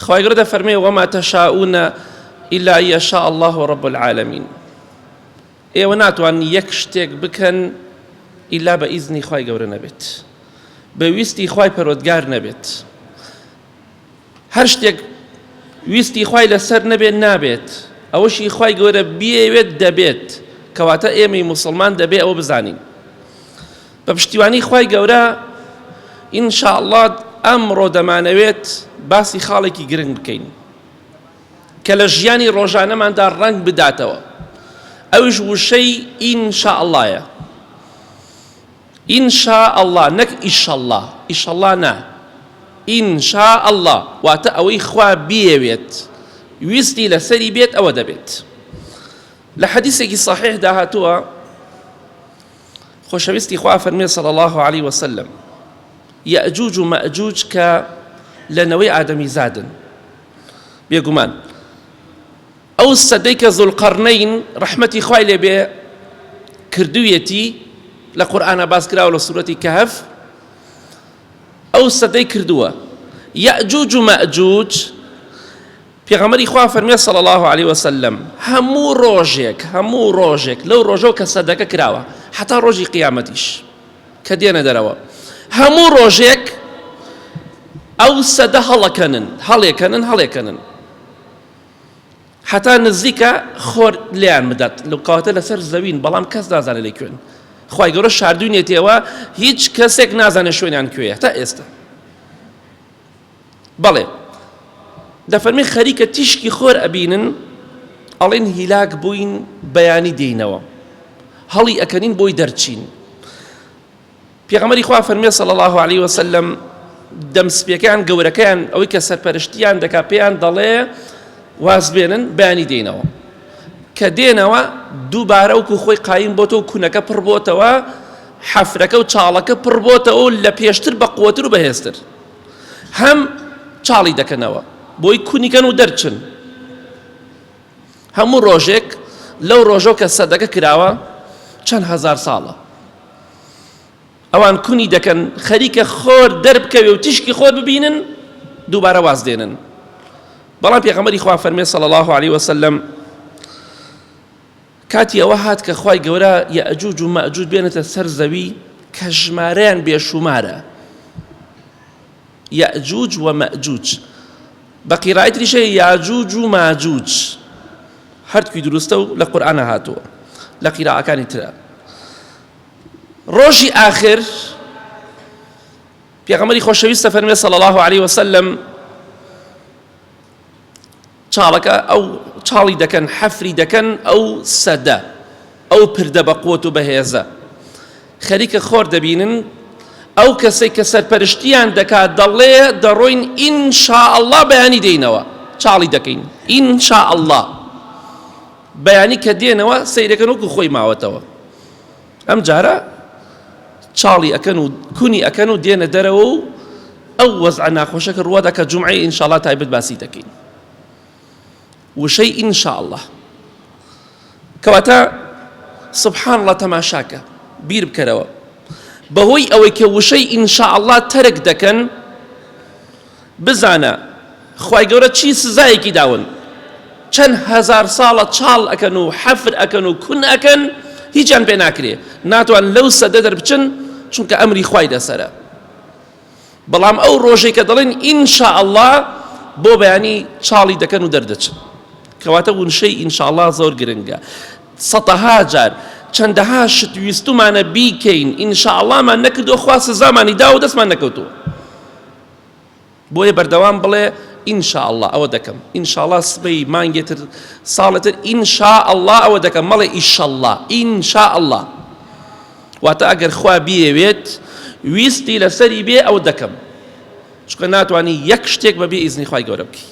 خوای گەورە دەفەرمێ وما تشاؤون إلا أن يشاء الله رب العالمين. ئێوە ناتوان یەک شتێک بکەن ئیلا بە ئیزنی خوای گەورە نەبێت، بە ویستی خوای پەروەردگار نەبێت. هەر شتێک ویستی خوای لەسەر نەبێت نابێت، ئەوەشی خوای گەورە بیەوێت دەبێت. کەواتە ئێمەی موسڵمان دەبێت ئەوە بزانین. بە پشتیوانی خوای گەورە ئینشاءالله ئەمڕۆ دەمانەوێت باسی خاڵێکی گرنگ بکەین کە لە ژیانی ڕۆژانەماندا ڕەنگ بداتەوە. ئەوش وشەی ئینشاءاللهیە. ئینشاءالله نەک ئیشەڵڵا، ئیشەڵڵا نا، ئینشاءالله واتە ئەوەی خوا بیەوێت ویستی لەسەری بێت ئەوە دەبێت. لە حەدیثێکی صحیح داهاتووە خۆشەویستی خوا فەرمێ صلی الله عليه وسلم یەئجوج و مەئجوج کە لەنەوەی ئادەمی زادن بێگومان. ئەو سەدەی کە زوڵقەرنەین ڕەحمەتی خوای لێبێ کردوویەتی لە قورئانە باس کراوە لە سوورەتی کەهف، ئەو سەدەی کردووە. یەئجوج و مەئجوج پێغەمبەری خوا فەرمێ صلی الله عليه وسلم هەموو ڕۆژێک لەو ڕۆژەوە کە سەدەکە کراوە حتا ڕۆژی قیامەتیش کە دێنە دەرەوە، هەموو ڕۆژێک ئەو سەدە هەڵێکەنن حتا نزیکە خۆر لیان بدات لەو کەواتە لەسەر زەوین، بەڵام کەس نازانێت لە کوێن. خوای گەورە شاردوونێتەوە هیچ کەسێک نازانێت شوێنیان کوێیە تا ئێستا. بەڵێ دەفەرمێ خەریکە تیشکی خۆر ئەبینن ئەڵێن هیلاک بووین بەیانی دێینەوە، هەڵی ئەکەنین بۆی دەرچین. پێغەمبەری خوا فەرمێ صلی الله عليه وسلم دەمسپێکەیان گەورەکەیان ئەوەی کە سەرپەرشتیان دەکا پێیان دەڵێ واز بێنن بەیانی دێینەوە. کە دێنەوە دووبارە وەکو خۆی قایم بۆتەوە و کوونەکە پڕ بۆتەوە، حەفرەکە و چاڵەکە پڕ بۆتەوە و لە پێشتر بە قووەتر و بەهێزتر هەم چاڵی دەکەنەوە بۆی کونیکەن و دەرچن. هەموو ڕۆژێک لەو ڕۆژەوە کە سەدەکە کراوە چەند هەزار ساڵە ئەوان کونی دەکەن خەریکە خۆر دەربکەوێ و تیشکی خۆر ببینن دووبارە واز دێنن. بەڵام پێغەمبەری خوا فەرمێ صلی الله عليه وسلم کاتی ئەوە هات کە خوای گەورە یەئجوج و مەئجوج بێنێتە سەر زەوی کە ژمارەیان بێشومارە. یەئجوج و مەئجوج بە قیرائەتیشە یاجوج و ماجوج، هەردووی دروستە و لە قورئانە هاتووە لە قیرائەکانی ترە. ڕۆژی ئاخر پێغەمبەری خۆشەویستە فەرمێ صلی الله عليه وسلم چاڵەکە ئەو چاڵی دەکەن حەفری دەکەن ئەو سەدە ئەو پردە بە قووەت و بەهێزە خەریکە خۆر دەبینن. ئەو کەسەی کە سەرپەرشتیان دەکات دەڵێ دەڕۆین ئینشاءالله بەیانی دێینەوە، چاڵی دەکەین ئینشاءالله بەیانی کە دێنەوە سەیرەکەن وەکو خۆی ماوەتەوە. ئەم جارە چاڵی ئەکەن و کونی ئەکەن و دێنە دەرەوە و ئەو وەزعە ناخۆشەکە ڕووەدا کە جومعەی ئینشاءالله تایبەت باسی دەکەین. وشەی ئینشاءالله کەواتە سبحان الله تەماشاکە بیر بکەرەوە بەهۆی ئەوەی کە وشەی ئینشاءالله تەرک دەکەن بزانە خوای گەورە چی سزایەکی داون. چەند هەزار ساڵە چاڵ ئەکەن و حەفر ئەکەن و کون ئەکەن هیچیان پێ ناکرێ، ناتوان لەو سەدە دەربچن چونکە ئەمری خوای دەسەرە. بەڵام ئەو ڕۆژەی کە دەڵێن ئینشاءالله بۆ بەیانی چاڵی دەکەن و دەردەچن. کەواتە وشەی ئینشاءالله زۆر گرنگە. سەتەها جار چەندەها شت ویستومانە بیکەین ئینشاءاللهمان نەکردووە خوا سزامانی دا و دەستمان نەکەوتووە. بۆیە بەردەوام بڵێ ئینشاءالله ئەوە دەکەم، ئینشاءالله سبەی مانگێتر ساڵێتر ئینشاءالله ئەوە دەکەم، مەڵێ ئیشەڵڵا ئینشاءالله واتە ئەگەر خوا بیەوێت ویستی لەسەری بێ ئەوە دەکەم، چونکە ناتوانی یەک شتێک بەبێ ئیزنی خوای گەورە بکەی.